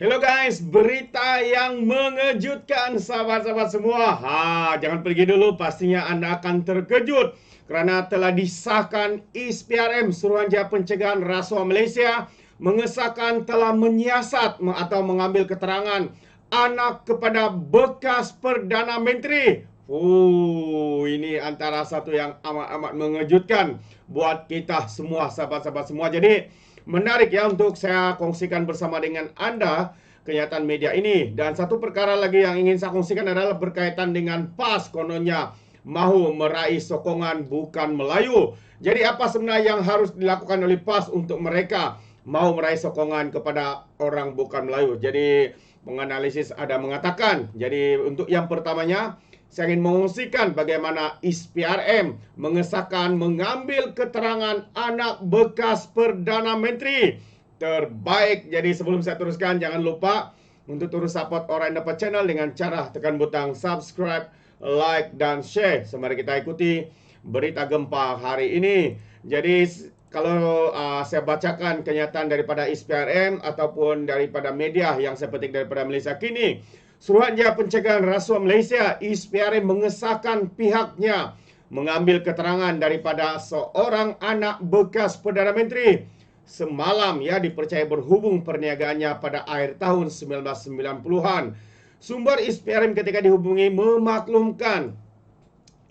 Hello guys, berita yang mengejutkan sahabat-sahabat semua. Jangan pergi dulu, pastinya Anda akan terkejut kerana telah disahkan ISPRM, Suruhanjaya Pencegahan Rasuah Malaysia, mengesahkan telah menyiasat atau mengambil keterangan anak kepada bekas Perdana Menteri. Ini antara satu yang amat-amat mengejutkan buat kita semua, sahabat-sahabat semua. Jadi, menarik ya untuk saya kongsikan bersama dengan Anda kenyataan media ini. Dan satu perkara lagi yang ingin saya kongsikan adalah berkaitan dengan PAS, kononnya mahu meraih sokongan bukan Melayu. Jadi apa sebenarnya yang harus dilakukan oleh PAS untuk mereka mahu meraih sokongan kepada orang bukan Melayu? Jadi penganalisis ada mengatakan, jadi untuk yang pertamanya, saya ingin mengungsikan bagaimana ISPRM mengesahkan mengambil keterangan anak bekas Perdana Menteri terbaik. Jadi sebelum saya teruskan, jangan lupa untuk terus support Orang Dapat Channel dengan cara tekan butang subscribe, like, dan share. Mari kita ikuti berita gempa hari ini. Jadi kalau saya bacakan kenyataan daripada ISPRM ataupun daripada media yang saya petik daripada Malaysia Kini, Suruhanjaya Pencegahan Rasuah Malaysia ISPRM mengesahkan pihaknya mengambil keterangan daripada seorang anak bekas Perdana Menteri semalam dipercayai berhubung perniagaannya pada akhir tahun 1990-an. Sumber ISPRM ketika dihubungi memaklumkan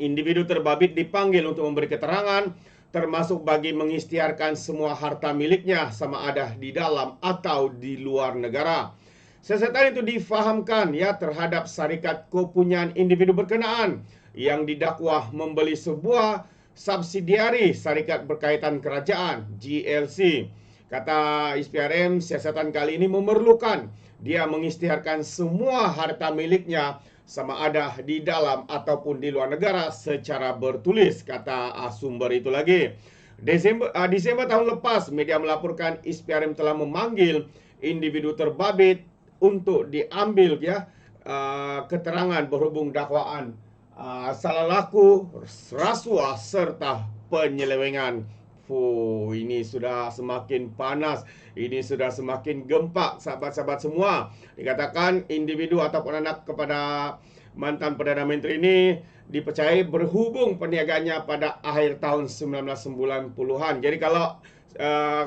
individu terbabit dipanggil untuk memberi keterangan, termasuk bagi mengisytiharkan semua harta miliknya sama ada di dalam atau di luar negara. Siasatan itu difahamkan terhadap syarikat kepunyaan individu berkenaan yang didakwa membeli sebuah subsidiari syarikat berkaitan kerajaan, GLC. Kata ISPRM, siasatan kali ini memerlukan dia mengisytiharkan semua harta miliknya sama ada di dalam ataupun di luar negara secara bertulis, kata sumber itu lagi. Desember tahun lepas, media melaporkan ISPRM telah memanggil individu terbabit untuk diambil keterangan berhubung dakwaan salah laku, rasuah serta penyelewengan. Ini sudah semakin panas, ini sudah semakin gempak, sahabat-sahabat semua. Dikatakan individu ataupun anak kepada mantan Perdana Menteri ini dipercayai berhubung perniagaannya pada akhir tahun 1990-an. Jadi kalau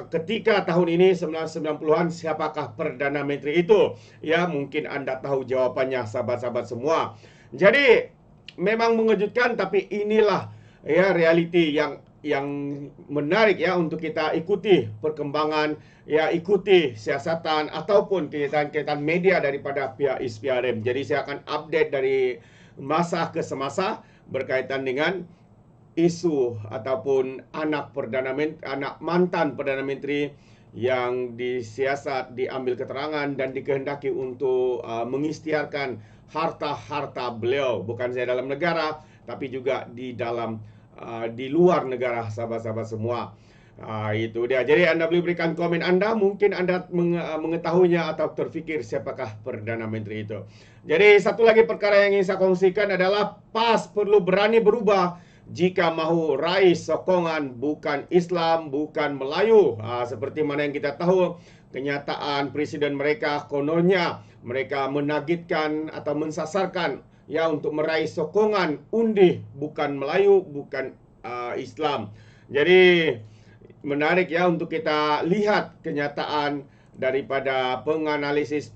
ketika tahun ini 1990-an, siapakah Perdana Menteri itu? Mungkin Anda tahu jawabannya, sahabat-sahabat semua. Jadi memang mengejutkan, tapi inilah realiti yang menarik untuk kita ikuti perkembangan, ikuti siasatan ataupun kenyataan media daripada pihak ISPRM. Jadi saya akan update dari masa ke semasa berkaitan dengan isu ataupun anak mantan Perdana Menteri yang disiasat, diambil keterangan dan dikehendaki untuk mengisytiharkan harta-harta beliau, bukan saja dalam negara tapi juga di luar negara, sahabat-sahabat semua. Itu dia. Jadi Anda boleh berikan komen Anda, mungkin Anda mengetahuinya atau terfikir siapakah Perdana Menteri itu. Jadi satu lagi perkara yang ingin saya kongsikan adalah PAS perlu berani berubah jika mahu raih sokongan bukan Islam, bukan Melayu. Seperti mana yang kita tahu, kenyataan presiden mereka kononnya mereka menagitkan atau mensasarkan untuk meraih sokongan undi bukan Melayu, bukan Islam. Jadi menarik untuk kita lihat kenyataan daripada penganalisis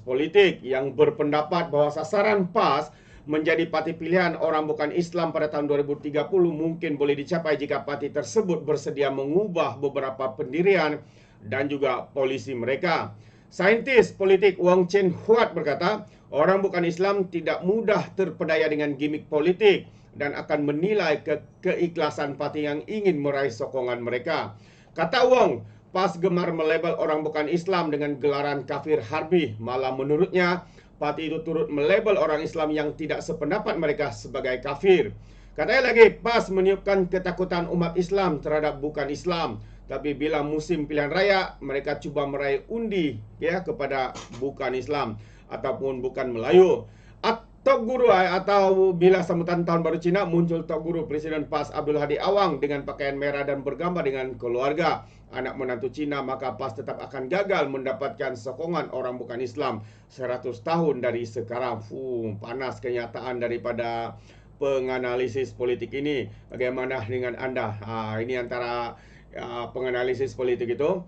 politik yang berpendapat bahawa sasaran PAS menjadi parti pilihan orang bukan Islam pada tahun 2030 mungkin boleh dicapai jika parti tersebut bersedia mengubah beberapa pendirian dan juga polisi mereka. Saintis politik Wong Chen Huat berkata, orang bukan Islam tidak mudah terpedaya dengan gimik politik dan akan menilai keikhlasan parti yang ingin meraih sokongan mereka. Kata Wong, PAS gemar melabel orang bukan Islam dengan gelaran kafir harbi. Malah menurutnya, parti itu turut melabel orang Islam yang tidak sependapat mereka sebagai kafir. Katanya lagi, PAS meniupkan ketakutan umat Islam terhadap bukan Islam. Tapi bila musim pilihan raya, mereka cuba meraih undi kepada bukan Islam ataupun bukan Melayu. Tok Guru atau bila sambutan tahun baru Cina, muncul Tok Guru Presiden PAS Abdul Hadi Awang dengan pakaian merah dan bergambar dengan keluarga anak menantu Cina, maka PAS tetap akan gagal mendapatkan sokongan orang bukan Islam 100 tahun dari sekarang. Panas kenyataan daripada penganalisis politik ini. Bagaimana dengan anda? Ini antara penganalisis politik itu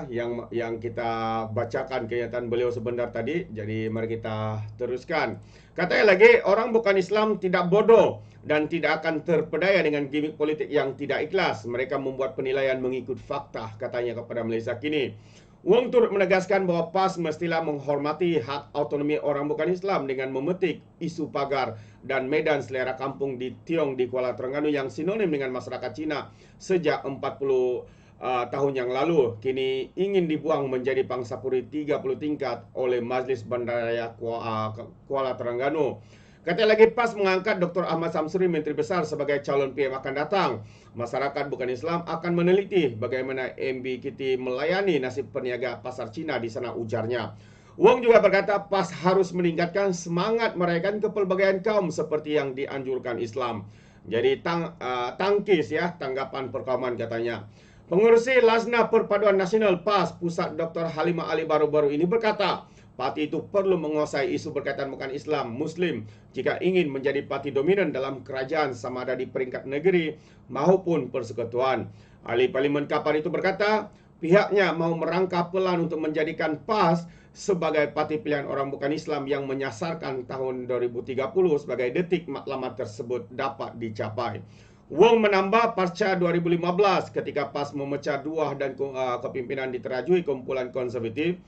yang kita bacakan kenyataan beliau sebentar tadi. Jadi mari kita teruskan. Katanya lagi, orang bukan Islam tidak bodoh dan tidak akan terpedaya dengan gimmick politik yang tidak ikhlas. Mereka membuat penilaian mengikut fakta, katanya kepada Malaysia Kini. Wong turut menegaskan bahwa PAS mestilah menghormati hak autonomi orang bukan Islam dengan memetik isu pagar dan medan selera kampung di Tiong di Kuala Terengganu yang sinonim dengan masyarakat Cina sejak 40 tahun yang lalu, kini ingin dibuang menjadi pangsapuri 30 tingkat oleh Majlis Bandaraya Kuala Terengganu. Kata lagi, PAS mengangkat Dr. Ahmad Samsuri, Menteri Besar, sebagai calon PM akan datang. Masyarakat bukan Islam akan meneliti bagaimana MBKT melayani nasib peniaga pasar Cina di sana, ujarnya. Wong juga berkata PAS harus meningkatkan semangat merayakan kepelbagaian kaum seperti yang dianjurkan Islam. Jadi tangkis ya tanggapan perkauman, katanya. Pengurusi Lasna Perpaduan Nasional PAS Pusat Dr. Halimah Ali baru-baru ini berkata, parti itu perlu menguasai isu berkaitan bukan Islam, Muslim jika ingin menjadi parti dominan dalam kerajaan sama ada di peringkat negeri maupun persekutuan. Ahli Parlimen Kapar itu berkata, pihaknya mau merangka pelan untuk menjadikan PAS sebagai parti pilihan orang bukan Islam yang menyasarkan tahun 2030 sebagai detik matlamat tersebut dapat dicapai. Wong menambah pasca 2015 ketika PAS memecah dua dan kepimpinan diterajui kumpulan konservatif.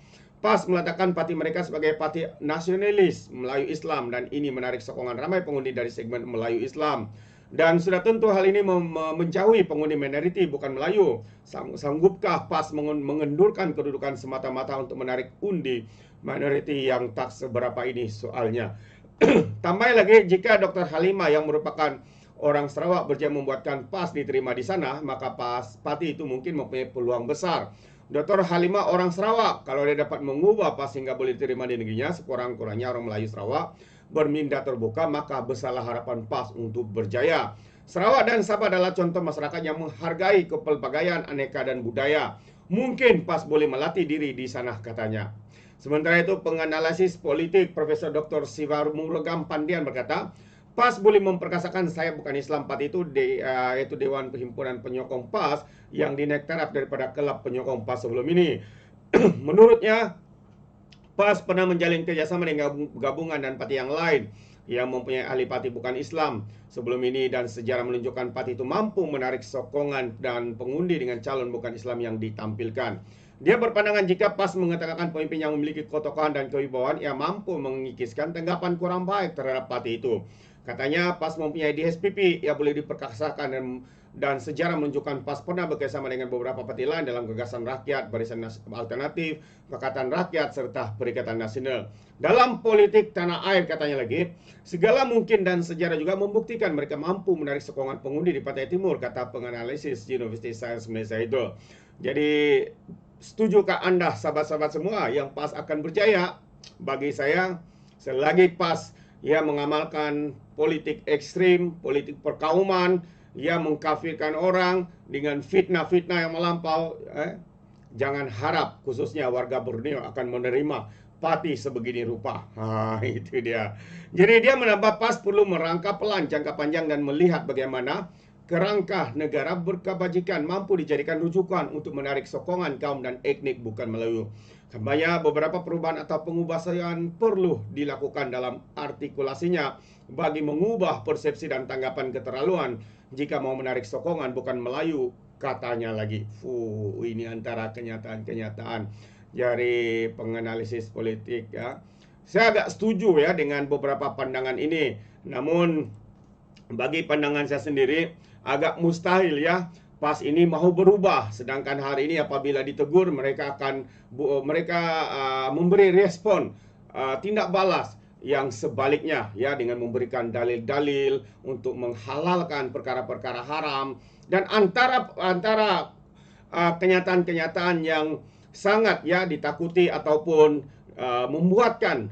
PAS meletakkan parti mereka sebagai parti nasionalis Melayu Islam dan ini menarik sokongan ramai pengundi dari segmen Melayu Islam. Dan sudah tentu hal ini menjauhi pengundi minoriti bukan Melayu. Sanggupkah PAS mengendurkan kedudukan semata-mata untuk menarik undi minoriti yang tak seberapa ini soalnya. Tambah lagi, jika Dr. Halimah yang merupakan orang Sarawak berjaya membuatkan PAS diterima di sana, maka parti itu mungkin mempunyai peluang besar. Dr. Halimah orang Sarawak, kalau dia dapat mengubah PAS hingga boleh diterima di negerinya, sekurang-kurangnya orang Melayu Sarawak berminda terbuka, maka besarlah harapan PAS untuk berjaya. Sarawak dan Sabah adalah contoh masyarakat yang menghargai kepelbagaian, aneka dan budaya. Mungkin PAS boleh melatih diri di sana, katanya. Sementara itu, penganalisis politik Profesor Dr. Sivarmuragam Pandian berkata, PAS boleh memperkasakan saya bukan Islam parti itu yaitu Dewan Perhimpunan Penyokong PAS yang dinaik taraf daripada kelab penyokong PAS sebelum ini. Menurutnya, PAS pernah menjalin kerjasama dengan gabungan dan parti yang lain yang mempunyai ahli parti bukan Islam sebelum ini, dan sejarah menunjukkan parti itu mampu menarik sokongan dan pengundi dengan calon bukan Islam yang ditampilkan. Dia berpandangan jika PAS mengatakan pemimpin yang memiliki kotokan dan kewibawaan, ia mampu mengikiskan tanggapan kurang baik terhadap parti itu. Katanya PAS mempunyai DSPP yang boleh diperkasakan dan sejarah menunjukkan PAS pernah bekerjasama dengan beberapa parti lain dalam Gagasan Rakyat, Barisan Alternatif, Pakatan Rakyat, serta Perikatan Nasional. Dalam politik tanah air, katanya lagi, segala mungkin dan sejarah juga membuktikan mereka mampu menarik sokongan pengundi di Pantai Timur, kata penganalisis University Sains Malaysia itu. Jadi, setujukah anda sahabat-sahabat semua yang PAS akan berjaya? Bagi saya, selagi PAS mengamalkan politik ekstrim, politik perkauman, mengkafirkan orang dengan fitnah-fitnah yang melampau, jangan harap khususnya warga Borneo akan menerima parti sebegini rupa. Itu dia. Jadi dia menambah PAS perlu merangka pelan jangka panjang dan melihat bagaimana kerangka negara berkebajikan mampu dijadikan rujukan untuk menarik sokongan kaum dan etnik bukan Melayu. Banyak beberapa perubahan atau pengubahan perlu dilakukan dalam artikulasinya bagi mengubah persepsi dan tanggapan keterlaluan jika mau menarik sokongan bukan Melayu, katanya lagi. Ini antara kenyataan-kenyataan dari penganalisis politik ya. Saya agak setuju ya dengan beberapa pandangan ini. Namun bagi pandangan saya sendiri agak mustahil ya PAS ini mau berubah, sedangkan hari ini apabila ditegur mereka akan memberi respon tindak balas yang sebaliknya ya, dengan memberikan dalil-dalil untuk menghalalkan perkara-perkara haram, dan antara kenyataan-kenyataan yang sangat ya ditakuti ataupun membuatkan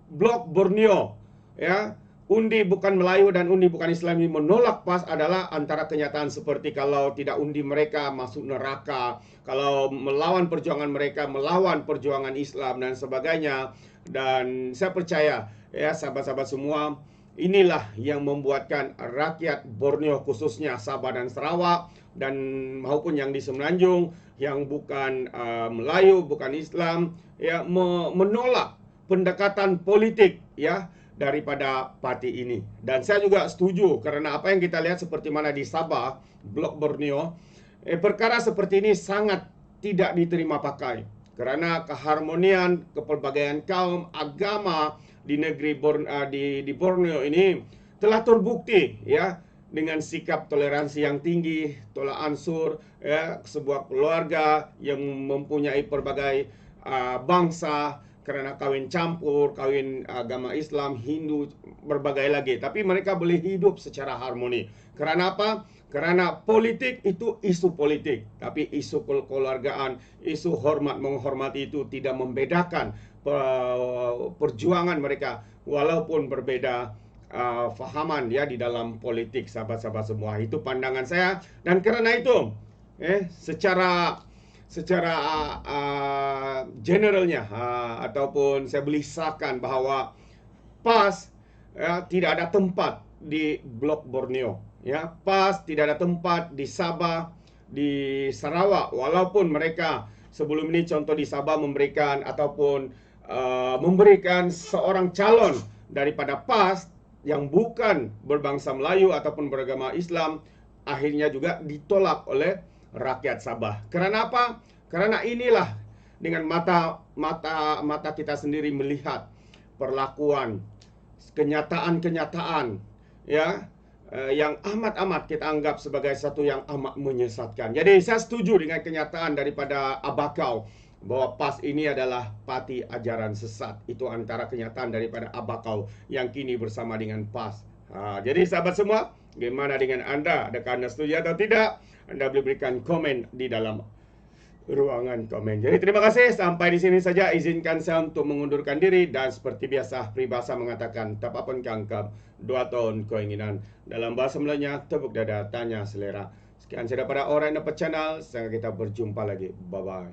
blok Borneo ya, undi bukan Melayu dan undi bukan Islam ini menolak PAS adalah antara kenyataan seperti kalau tidak undi mereka masuk neraka, kalau melawan perjuangan mereka, melawan perjuangan Islam dan sebagainya. Dan saya percaya ya sahabat-sahabat semua, inilah yang membuatkan rakyat Borneo khususnya Sabah dan Sarawak dan maupun yang di Semenanjung yang bukan Melayu, bukan Islam ya menolak pendekatan politik ya daripada parti ini. Dan saya juga setuju karena apa yang kita lihat seperti mana di Sabah, Blok Borneo, perkara seperti ini sangat tidak diterima pakai. Karena keharmonian, kepelbagaian kaum, agama di negeri di Borneo ini telah terbukti ya dengan sikap toleransi yang tinggi, tolak ansur, ya, sebuah keluarga yang mempunyai berbagai bangsa, karena kawin campur, kawin agama Islam, Hindu, berbagai lagi. Tapi mereka boleh hidup secara harmoni. Karena apa? Karena politik itu isu politik. Tapi isu kekeluargaan, isu hormat menghormati itu tidak membedakan perjuangan mereka. Walaupun berbeda fahaman ya di dalam politik, sahabat-sahabat semua. Itu pandangan saya. Dan karena itu, secara generalnya ataupun saya boleh sahkan bahwa PAS tidak ada tempat di Blok Borneo ya. PAS tidak ada tempat di Sabah, di Sarawak, walaupun mereka sebelum ini contoh di Sabah memberikan ataupun memberikan seorang calon daripada PAS yang bukan berbangsa Melayu ataupun beragama Islam, akhirnya juga ditolak oleh rakyat Sabah. Karena apa? Karena inilah dengan mata kita sendiri melihat perlakuan, kenyataan-kenyataan ya yang amat-amat kita anggap sebagai satu yang amat menyesatkan. Jadi saya setuju dengan kenyataan daripada Abakau bahwa PAS ini adalah parti ajaran sesat. Itu antara kenyataan daripada Abakau yang kini bersama dengan PAS. Jadi sahabat semua, bagaimana dengan Anda? Adakah Anda setuju atau tidak? Anda boleh berikan komen di dalam ruangan komen. Jadi terima kasih, sampai di sini saja. Izinkan saya untuk mengundurkan diri. Dan seperti biasa, peribahasa mengatakan tapapun kangkap, 2 tahun keinginan. Dalam bahasa Melayunya, tepuk dada, tanya selera. Sekian saya daripada Orang Dapat Channel. Sampai kita berjumpa lagi. Bye-bye.